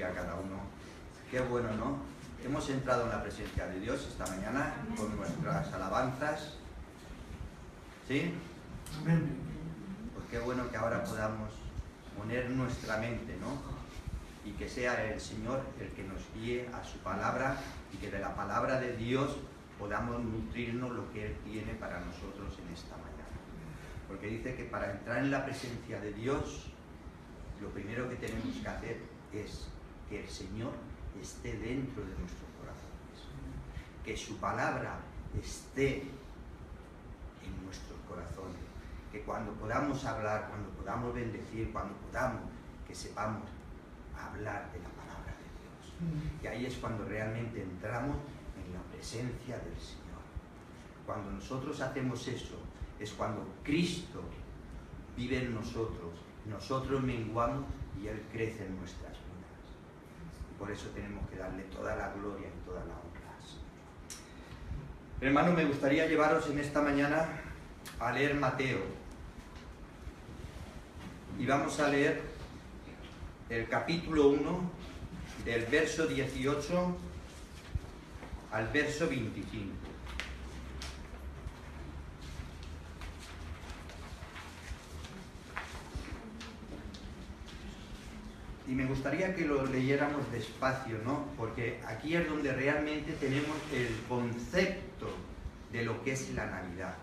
bendiga a cada uno. Qué bueno, ¿no? Hemos entrado en la presencia de Dios esta mañana con nuestras alabanzas. ¿Sí? Amén. Pues qué bueno que ahora podamos poner nuestra mente, ¿no? Y que sea el Señor el que nos guíe a su palabra y que de la palabra de Dios podamos nutrirnos lo que Él tiene para nosotros en esta mañana. Porque dice que para entrar en la presencia de Dios, lo primero que tenemos que hacer es que el Señor esté dentro de nuestros corazones, que su palabra esté en nuestros corazones, que cuando podamos hablar, cuando podamos bendecir, cuando podamos, que sepamos hablar de la palabra de Dios. Y ahí es cuando realmente entramos en la presencia del Señor. Cuando nosotros hacemos eso, es cuando Cristo vive en nosotros, nosotros menguamos y Él crece en nuestras vidas. Y por eso tenemos que darle toda la gloria y toda la honra. Hermano, me gustaría llevaros en esta mañana a leer Mateo. Y vamos a leer el capítulo 1, del verso 18 al verso 25. Y me gustaría que lo leyéramos despacio, ¿no? Porque aquí es donde realmente tenemos el concepto de lo que es la Navidad.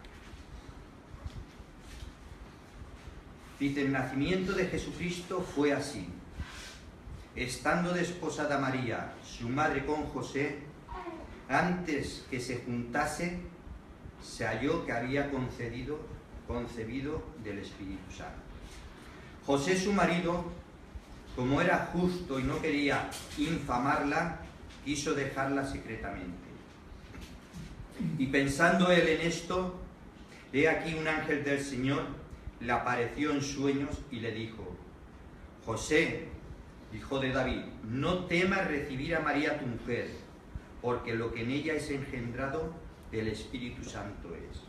Dice, el nacimiento de Jesucristo fue así. Estando desposada María, su madre, con José, antes que se juntase, se halló que había concebido del Espíritu Santo. José, su marido, como era justo y no quería infamarla, quiso dejarla secretamente. Y pensando él en esto, he aquí un ángel del Señor le apareció en sueños y le dijo, José, hijo de David, no temas recibir a María tu mujer, porque lo que en ella es engendrado del Espíritu Santo es.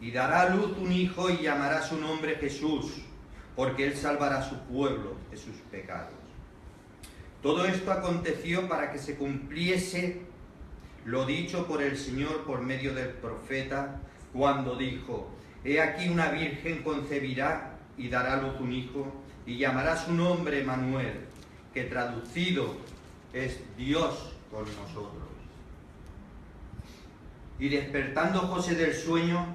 Y dará a luz un hijo y llamará su nombre Jesús, porque él salvará a su pueblo de sus pecados. Todo esto aconteció para que se cumpliese lo dicho por el Señor por medio del profeta, cuando dijo, he aquí una virgen concebirá y dará a luz un hijo, y llamará su nombre Emmanuel, que traducido es Dios con nosotros. Y despertando José del sueño,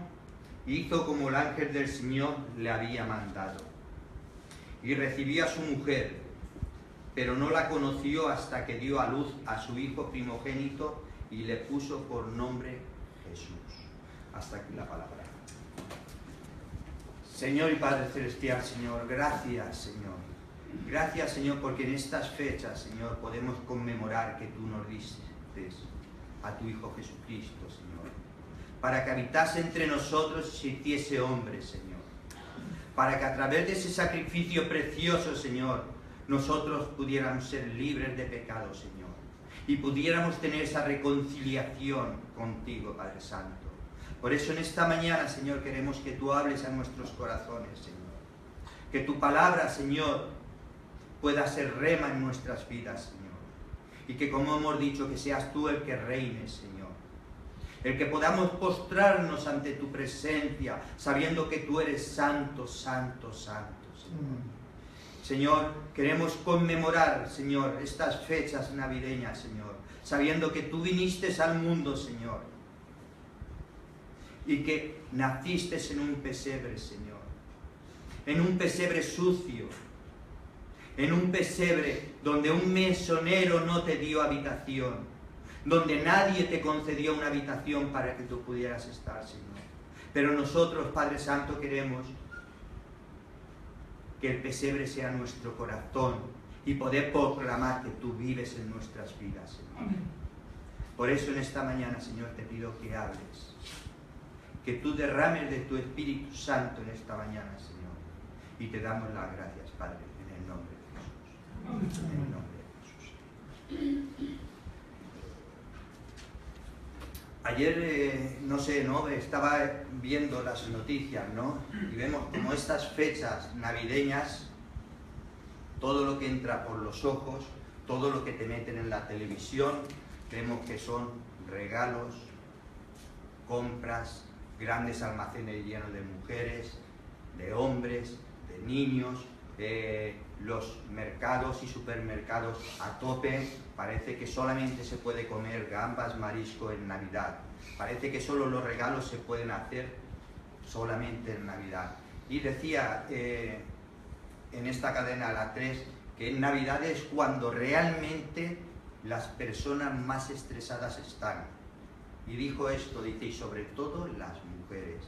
hizo como el ángel del Señor le había mandado. Y recibió a su mujer, pero no la conoció hasta que dio a luz a su hijo primogénito y le puso por nombre Jesús. Hasta aquí la palabra. Señor y Padre Celestial, Señor, gracias, Señor. Gracias, Señor, porque en estas fechas, Señor, podemos conmemorar que tú nos diste a tu Hijo Jesucristo, Señor, para que habitase entre nosotros y se hiciese hombre, Señor. Para que a través de ese sacrificio precioso, Señor, nosotros pudiéramos ser libres de pecado, Señor, y pudiéramos tener esa reconciliación contigo, Padre Santo. Por eso en esta mañana, Señor, queremos que tú hables a nuestros corazones, Señor. Que tu palabra, Señor, pueda ser rema en nuestras vidas, Señor. Y que, como hemos dicho, que seas tú el que reines, Señor. El que podamos postrarnos ante tu presencia, sabiendo que tú eres santo, santo, santo, Señor. Señor, queremos conmemorar, Señor, estas fechas navideñas, Señor, sabiendo que tú viniste al mundo, Señor, y que naciste en un pesebre, Señor, en un pesebre sucio, en un pesebre donde un mesonero no te dio habitación, donde nadie te concedió una habitación para que tú pudieras estar, Señor. Pero nosotros, Padre Santo, queremos que el pesebre sea nuestro corazón y poder proclamar que tú vives en nuestras vidas, Señor. Por eso en esta mañana, Señor, te pido que hables, que tú derrames de tu Espíritu Santo en esta mañana, Señor. Y te damos las gracias, Padre, en el nombre de Jesús. En el nombre de Jesús. Ayer, no sé, ¿no? Estaba viendo las noticias, ¿no? Y vemos como estas fechas navideñas todo lo que entra por los ojos, todo lo que te meten en la televisión, creemos que son regalos, compras, grandes almacenes llenos de mujeres, de hombres, de niños, los mercados y supermercados a tope. Parece que solamente se puede comer gambas, marisco en Navidad. Parece que solo los regalos se pueden hacer solamente en Navidad. Y decía en esta cadena, la 3, que en Navidad es cuando realmente las personas más estresadas están. Y dijo esto, dice, y sobre todo las mujeres.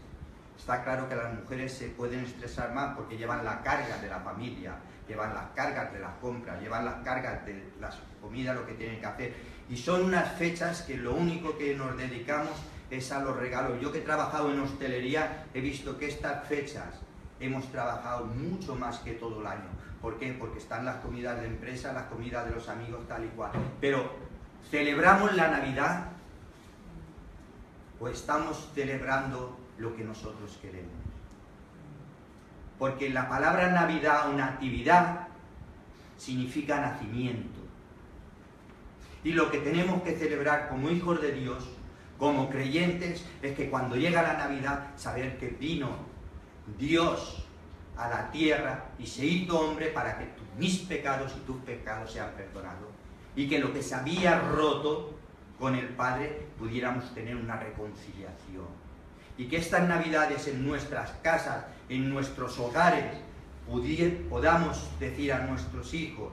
Está claro que las mujeres se pueden estresar más porque llevan la carga de la familia, llevan las cargas de las compras, llevan las cargas de las comidas, lo que tienen que hacer. Y son unas fechas que lo único que nos dedicamos es a los regalos. Yo que he trabajado en hostelería he visto que estas fechas hemos trabajado mucho más que todo el año. ¿Por qué? Porque están las comidas de empresa, las comidas de los amigos, tal y cual. Pero, ¿celebramos la Navidad o estamos celebrando lo que nosotros queremos? Porque la palabra Navidad o Natividad significa nacimiento. Y lo que tenemos que celebrar como hijos de Dios, como creyentes, es que cuando llega la Navidad, saber que vino Dios a la tierra y se hizo hombre para que mis pecados y tus pecados sean perdonados. Y que lo que se había roto con el Padre pudiéramos tener una reconciliación. Y que estas Navidades en nuestras casas, en nuestros hogares, podamos decir a nuestros hijos,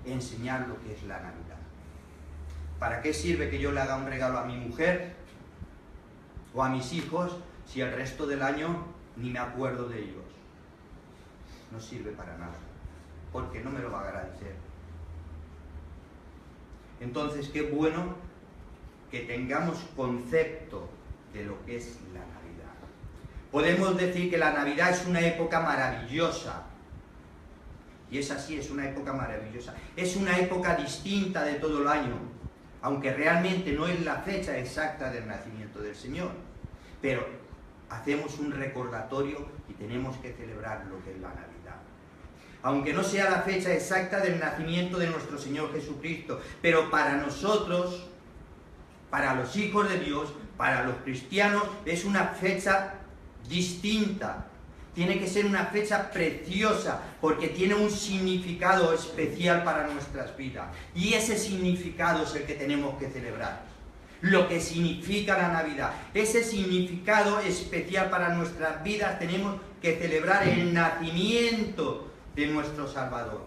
enseñar lo que es la Navidad. ¿Para qué sirve que yo le haga un regalo a mi mujer o a mis hijos si el resto del año ni me acuerdo de ellos? No sirve para nada, porque no me lo va a agradecer. Entonces, qué bueno que tengamos concepto de lo que es la Navidad. Podemos decir que la Navidad es una época maravillosa. Y es así, es una época maravillosa. Es una época distinta de todo el año, aunque realmente no es la fecha exacta del nacimiento del Señor. Pero hacemos un recordatorio y tenemos que celebrar lo que es la Navidad. Aunque no sea la fecha exacta del nacimiento de nuestro Señor Jesucristo, pero para nosotros, para los hijos de Dios, para los cristianos, es una fecha distinta. Tiene que ser una fecha preciosa, porque tiene un significado especial para nuestras vidas. Y ese significado es el que tenemos que celebrar. Lo que significa la Navidad. Ese significado especial para nuestras vidas tenemos que celebrar el nacimiento de nuestro Salvador.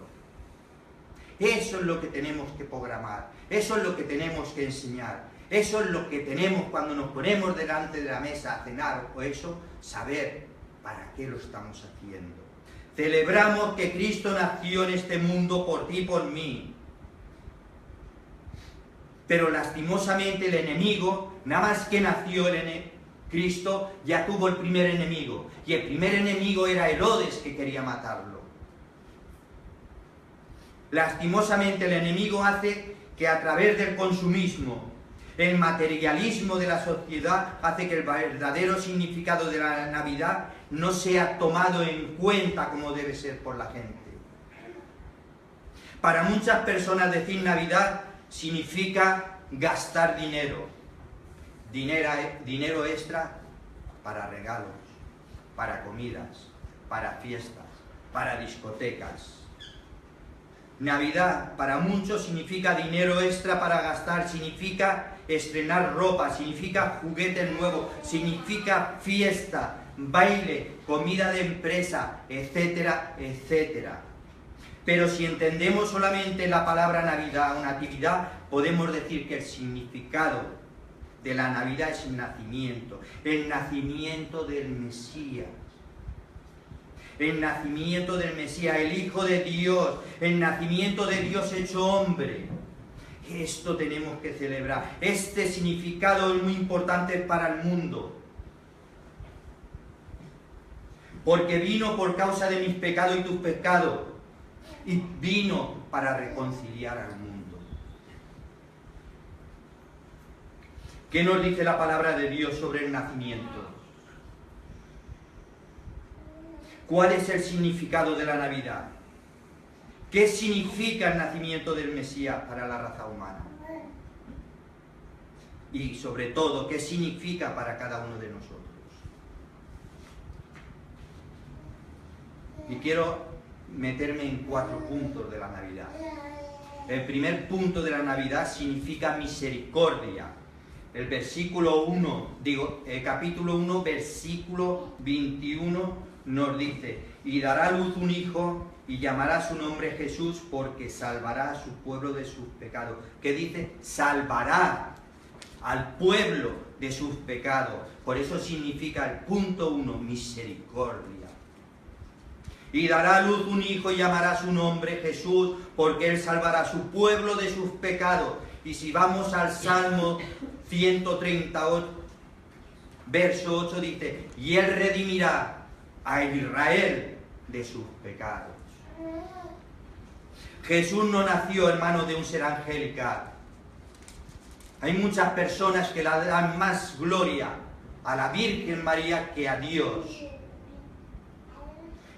Eso es lo que tenemos que programar. Eso es lo que tenemos que enseñar. Eso es lo que tenemos cuando nos ponemos delante de la mesa a cenar o eso, saber para qué lo estamos haciendo. Celebramos que Cristo nació en este mundo por ti y por mí. Pero lastimosamente el enemigo, nada más que nació Cristo, ya tuvo el primer enemigo. Y el primer enemigo era Herodes, que quería matarlo. Lastimosamente el enemigo hace que a través del consumismo, el materialismo de la sociedad, hace que el verdadero significado de la Navidad no sea tomado en cuenta como debe ser por la gente. Para muchas personas decir Navidad significa gastar dinero. Dinero extra para regalos, para comidas, para fiestas, para discotecas. Navidad para muchos significa dinero extra para gastar, significa estrenar ropa, significa juguetes nuevos, significa fiesta, baile, comida de empresa, etcétera, etcétera. Pero si entendemos solamente la palabra Navidad o Natividad, podemos decir que el significado de la Navidad es el nacimiento del Mesías. El nacimiento del Mesías, el Hijo de Dios, el nacimiento de Dios hecho hombre. Esto tenemos que celebrar. Este significado es muy importante para el mundo. Porque vino por causa de mis pecados y tus pecados. Y vino para reconciliar al mundo. ¿Qué nos dice la palabra de Dios sobre el nacimiento? ¿Cuál es el significado de la Navidad? ¿Qué significa el nacimiento del Mesías para la raza humana? Y sobre todo, ¿qué significa para cada uno de nosotros? Y quiero meterme en 4 puntos de la Navidad. El primer punto de la Navidad significa misericordia. El capítulo 1, versículo 21 nos dice: y dará a luz un hijo y llamará su nombre Jesús, porque salvará a su pueblo de sus pecados. ¿Qué dice? Salvará al pueblo de sus pecados. Por eso significa el punto 1, misericordia. Y dará a luz un hijo y llamará su nombre Jesús, porque él salvará a su pueblo de sus pecados. Y si vamos al Salmo 138, verso 8, dice: y él redimirá a Israel de sus pecados. Jesús no nació, hermano, de un ser angelical. Hay muchas personas que le dan más gloria a la Virgen María que a Dios.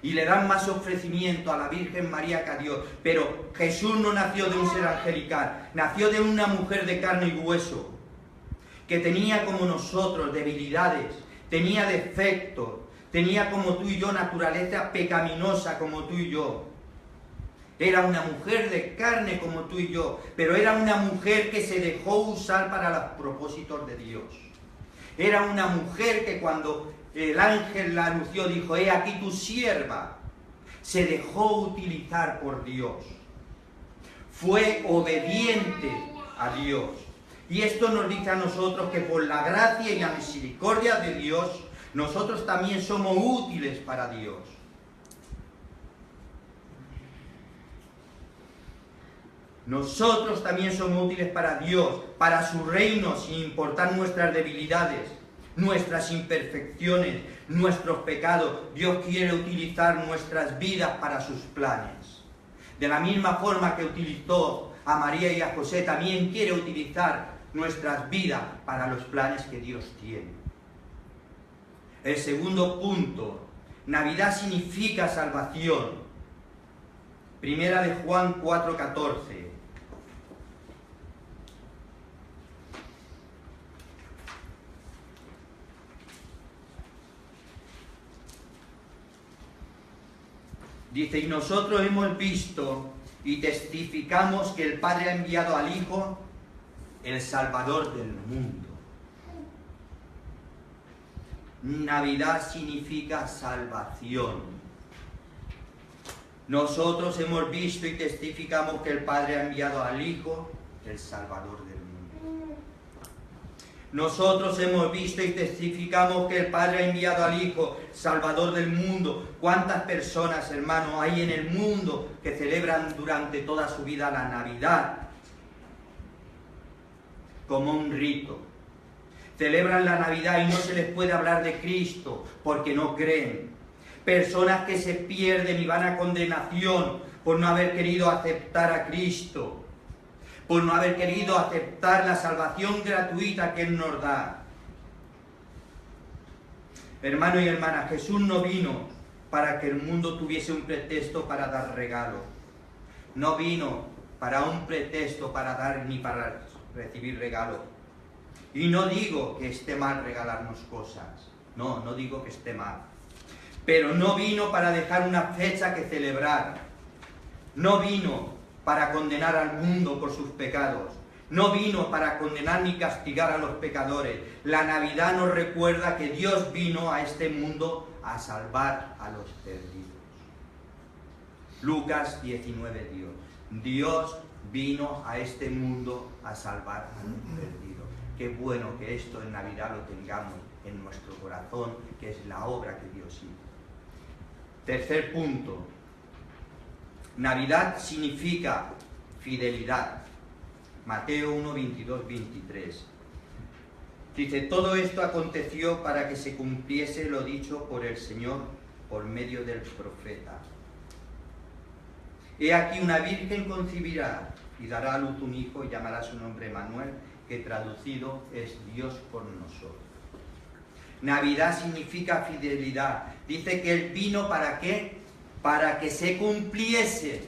Y le dan más ofrecimiento a la Virgen María que a Dios. Pero Jesús no nació de un ser angelical. Nació de una mujer de carne y hueso, que tenía como nosotros debilidades, tenía defectos, tenía como tú y yo naturaleza pecaminosa como tú y yo. Era una mujer de carne como tú y yo, pero era una mujer que se dejó usar para los propósitos de Dios. Era una mujer que cuando el ángel la anunció dijo: he aquí tu sierva. Se dejó utilizar por Dios. Fue obediente a Dios. Y esto nos dice a nosotros que por la gracia y la misericordia de Dios, nosotros también somos útiles para Dios. Nosotros también somos útiles para Dios, para su reino, sin importar nuestras debilidades, nuestras imperfecciones, nuestros pecados. Dios quiere utilizar nuestras vidas para sus planes. De la misma forma que utilizó a María y a José, también quiere utilizar nuestras vidas para los planes que Dios tiene. El segundo punto: Navidad significa salvación. Primera de Juan 4:14. Dice: y nosotros hemos visto y testificamos que el Padre ha enviado al Hijo, el Salvador del mundo. Navidad significa salvación. Nosotros hemos visto y testificamos que el Padre ha enviado al Hijo, el Salvador del mundo. Nosotros hemos visto y testificamos que el Padre ha enviado al Hijo, Salvador del mundo. ¿Cuántas personas, hermanos, hay en el mundo que celebran durante toda su vida la Navidad como un rito? Celebran la Navidad y no se les puede hablar de Cristo porque no creen. Personas que se pierden y van a condenación por no haber querido aceptar a Cristo, por no haber querido aceptar la salvación gratuita que Él nos da. Hermano y hermana, Jesús no vino para que el mundo tuviese un pretexto para dar regalo. No vino para un pretexto para dar ni para recibir regalo. Y no digo que esté mal regalarnos cosas. No digo que esté mal. Pero no vino para dejar una fecha que celebrar. No vino para condenar al mundo por sus pecados. No vino para condenar ni castigar a los pecadores. La Navidad nos recuerda que Dios vino a este mundo a salvar a los perdidos. Lucas 19, Dios vino a este mundo a salvar a los perdidos. Qué bueno que esto en Navidad lo tengamos en nuestro corazón, que es la obra que Dios hizo. Tercer punto. Navidad significa fidelidad. Mateo 1, 22, 23. Dice: todo esto aconteció para que se cumpliese lo dicho por el Señor por medio del profeta. He aquí una virgen concebirá y dará a luz un hijo y llamará su nombre Emmanuel, que traducido es Dios con nosotros. Navidad significa fidelidad. Dice que Él vino ¿para qué? Para que se cumpliese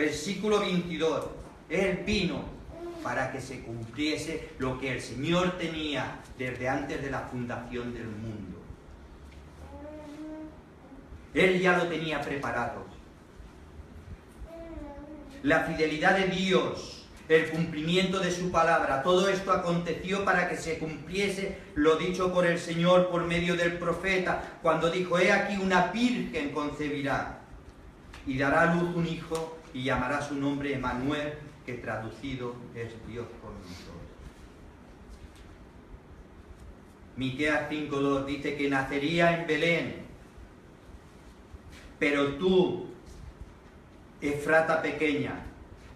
Versículo 22. Él vino para que se cumpliese lo que el Señor tenía desde antes de la fundación del mundo. Él ya lo tenía preparado. La fidelidad de Dios, el cumplimiento de su palabra, todo esto aconteció para que se cumpliese lo dicho por el Señor por medio del profeta, cuando dijo: he aquí una virgen concebirá y dará a luz un hijo y llamará su nombre Emmanuel, que traducido es Dios con nosotros. Miqueas 5:2 dice que nacería en Belén, pero tú, Efrata pequeña,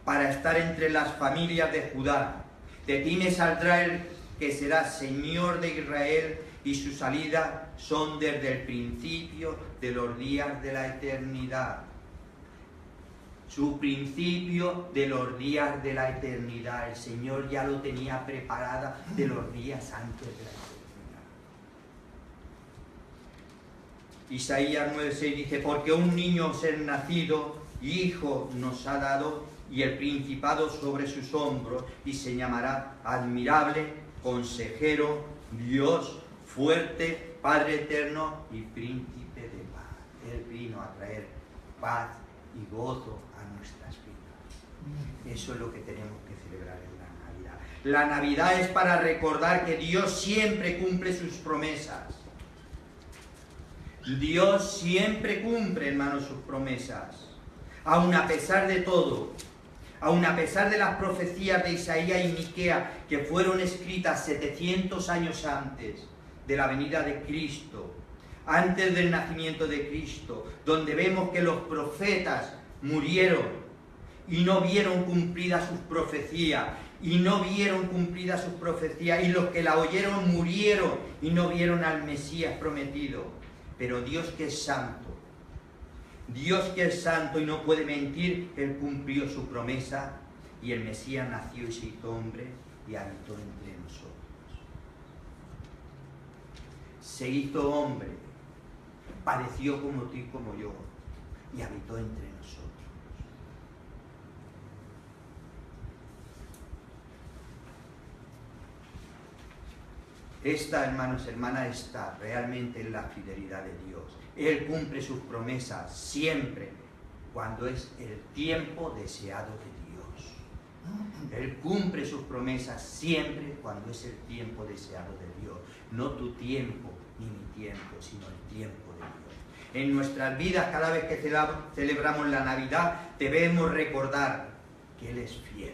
para estar entre las familias de Judá, de ti me saldrá el que será Señor de Israel, y su salida son desde el principio de los días de la eternidad. Su principio de los días de la eternidad. El Señor ya lo tenía preparada de los días antes de la eternidad. Isaías 9:6 dice: porque un niño ser nacido, hijo nos ha dado, y el principado sobre sus hombros, y se llamará admirable, consejero, Dios fuerte, Padre eterno y príncipe de paz. Él vino a traer paz y gozo a nuestras vidas. Eso es lo que tenemos que celebrar en la Navidad. La Navidad es para recordar que Dios siempre cumple sus promesas. Dios siempre cumple, hermanos, sus promesas. Aun a pesar de todo, aun a pesar de las profecías de Isaías y Miqueas, que fueron escritas 700 años antes de la venida de Cristo, antes del nacimiento de Cristo, donde vemos que los profetas murieron y no vieron cumplidas sus profecías, y los que la oyeron murieron y no vieron al Mesías prometido. Pero Dios, que es santo, y no puede mentir, Él cumplió su promesa, y el Mesías nació y se hizo hombre y habitó entre nosotros. Se hizo hombre, padeció como tú y como yo, y habitó entre nosotros. Esta, hermanos, hermanas, está realmente en la fidelidad de Dios. Él cumple sus promesas siempre cuando es el tiempo deseado de Dios. Él cumple sus promesas siempre cuando es el tiempo deseado de Dios. No tu tiempo ni mi tiempo, sino el tiempo de Dios. En nuestras vidas, cada vez que celebramos la Navidad, debemos recordar que Él es fiel.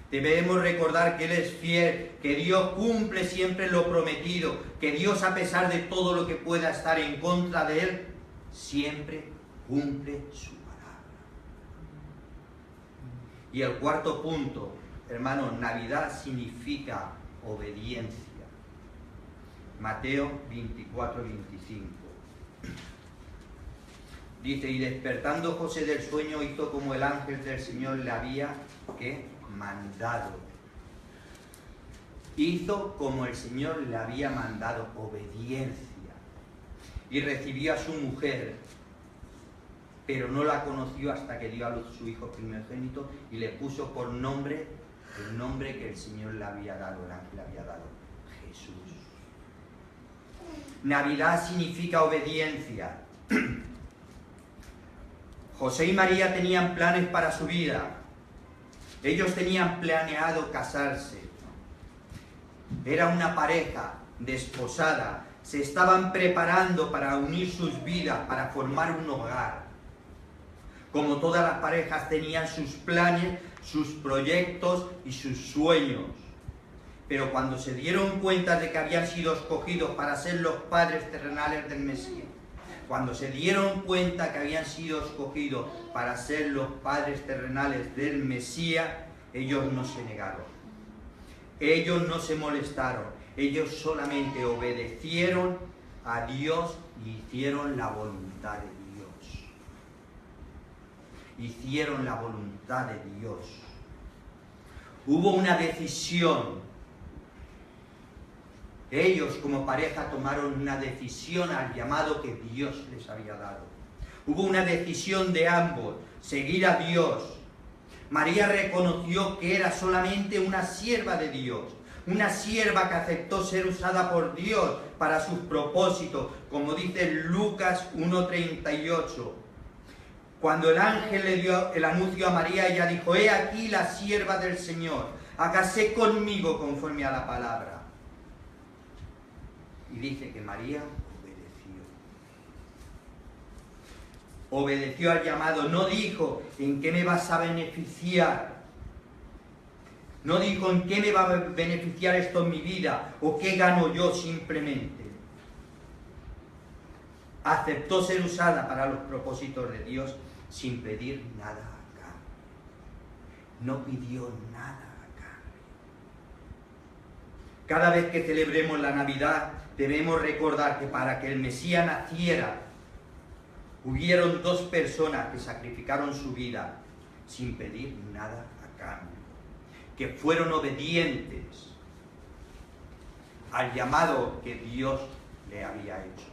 Debemos recordar que Él es fiel, que Dios cumple siempre lo prometido, que Dios, a pesar de todo lo que pueda estar en contra de Él, siempre cumple su palabra. Y el cuarto punto, hermanos, Navidad significa obediencia. Mateo 24:25. Dice: y despertando José del sueño, hizo como el ángel del Señor le había mandado. Hizo como el Señor le había mandado, obediencia. Y recibió a su mujer, pero no la conoció hasta que dio a luz su hijo primogénito, y le puso por nombre el nombre que el Señor le había dado, el ángel le había dado: Jesús. Navidad significa obediencia. José y María tenían planes para su vida. Ellos tenían planeado casarse. Era una pareja desposada. Se estaban preparando para unir sus vidas, para formar un hogar. Como todas las parejas, tenían sus planes, sus proyectos y sus sueños. Pero cuando se dieron cuenta de que habían sido escogidos para ser los padres terrenales del Mesías, cuando se dieron cuenta que habían sido escogidos para ser los padres terrenales del Mesías, ellos no se negaron. Ellos no se molestaron. Ellos solamente obedecieron a Dios y hicieron la voluntad de Dios. Hicieron la voluntad de Dios. Hubo una decisión. Ellos, como pareja, tomaron una decisión al llamado que Dios les había dado. Hubo una decisión de ambos, seguir a Dios. María reconoció que era solamente una sierva de Dios, una sierva que aceptó ser usada por Dios para sus propósitos, como dice Lucas 1:38. Cuando el ángel le dio el anuncio a María, ella dijo: he aquí la sierva del Señor, hágase conmigo conforme a la palabra. Y dice que María obedeció al llamado. No dijo: ¿en qué me vas a beneficiar? No dijo: ¿en qué me va a beneficiar esto en mi vida? ¿O qué gano yo? Simplemente aceptó ser usada para los propósitos de Dios sin pedir nada a cambio. No pidió nada a cambio. Cada vez que celebremos la Navidad debemos recordar que para que el Mesías naciera hubieron dos personas que sacrificaron su vida sin pedir nada a cambio, que fueron obedientes al llamado que Dios le había hecho.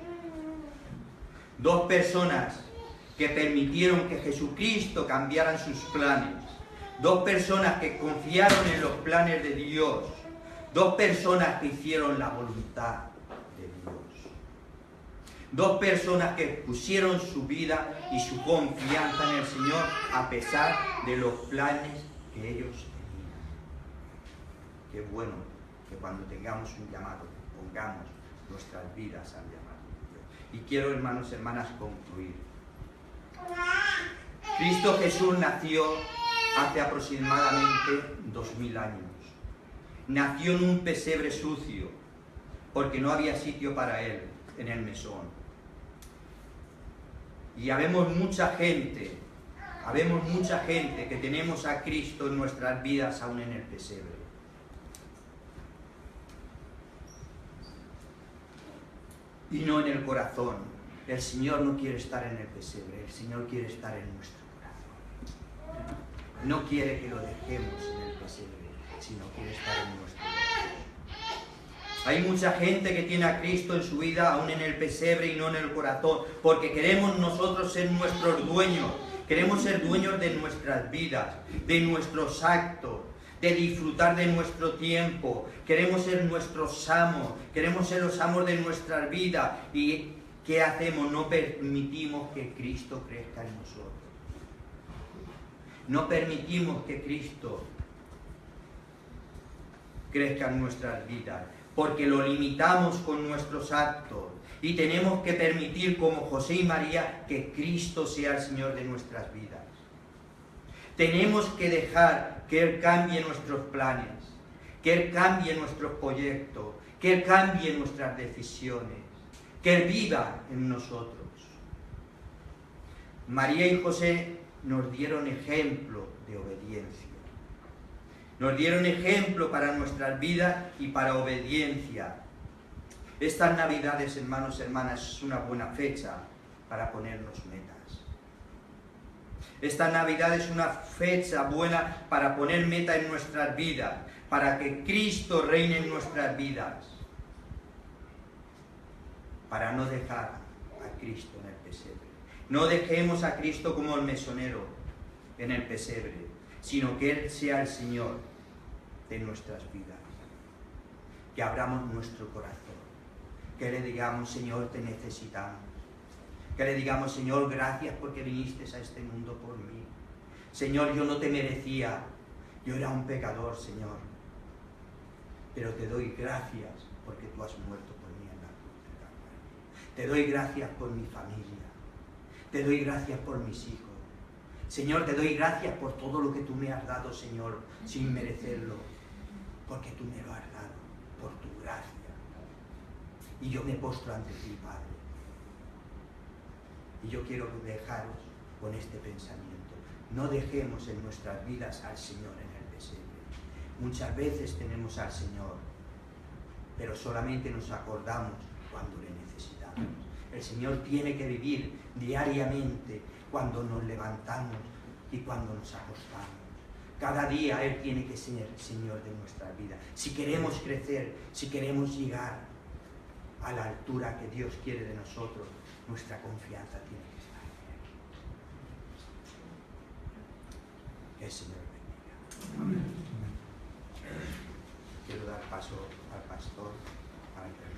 Dos personas que permitieron que Jesucristo cambiara sus planes. Dos personas que confiaron en los planes de Dios. Dos personas que hicieron la voluntad de Dios. Dos personas que pusieron su vida y su confianza en el Señor a pesar de los planes que ellos tenían. Qué bueno que cuando tengamos un llamado pongamos nuestras vidas al llamado de Dios. Y quiero, hermanos y hermanas, concluir. Cristo Jesús nació hace aproximadamente 2000 años. Nació en un pesebre sucio porque no había sitio para él en el mesón. Y habemos mucha gente que tenemos a Cristo en nuestras vidas aún en el pesebre. Y no en el corazón. El Señor no quiere estar en el pesebre, el Señor quiere estar en nuestro corazón. No quiere que lo dejemos en el pesebre, sino quiere estar en nuestro corazón. Hay mucha gente que tiene a Cristo en su vida, aún en el pesebre y no en el corazón, porque queremos nosotros ser nuestros dueños, queremos ser dueños de nuestras vidas, de nuestros actos, de disfrutar de nuestro tiempo, queremos ser nuestros amos, queremos ser los amos de nuestras vidas. ¿Y qué hacemos? No permitimos que Cristo crezca en nosotros. No permitimos que Cristo crezca en nuestras vidas, porque lo limitamos con nuestros actos. Y tenemos que permitir, como José y María, que Cristo sea el Señor de nuestras vidas. Tenemos que dejar que Él cambie nuestros planes, que Él cambie nuestros proyectos, que Él cambie nuestras decisiones, que Él viva en nosotros. María y José nos dieron ejemplo de obediencia. Nos dieron ejemplo para nuestras vidas y para obediencia. Estas Navidades, hermanos y hermanas, es una buena fecha para ponernos metas. Esta Navidad es una fecha buena para poner meta en nuestras vidas, para que Cristo reine en nuestras vidas, para no dejar a Cristo en el pesebre. No dejemos a Cristo como el mesonero en el pesebre, sino que Él sea el Señor de nuestras vidas. Que abramos nuestro corazón, que le digamos: Señor, te necesitamos. Que le digamos: Señor, gracias porque viniste a este mundo por mí. Señor, yo no te merecía, yo era un pecador, Señor, pero te doy gracias porque tú has muerto por mí en la cruz del Calvario. Te doy gracias por mi familia, te doy gracias por mis hijos. Señor, te doy gracias por todo lo que tú me has dado, Señor, sin merecerlo, porque tú me lo has dado, por tu gracia. Y yo me postro ante ti, Padre. Y yo quiero dejaros con este pensamiento. No dejemos en nuestras vidas al Señor en el pesebre. Muchas veces tenemos al Señor, pero solamente nos acordamos cuando le necesitamos. El Señor tiene que vivir diariamente cuando nos levantamos y cuando nos acostamos. Cada día Él tiene que ser Señor de nuestra vida. Si queremos crecer, si queremos llegar a la altura que Dios quiere de nosotros, nuestra confianza tiene que estar en Él. El Señor bendiga. Quiero dar paso al pastor para que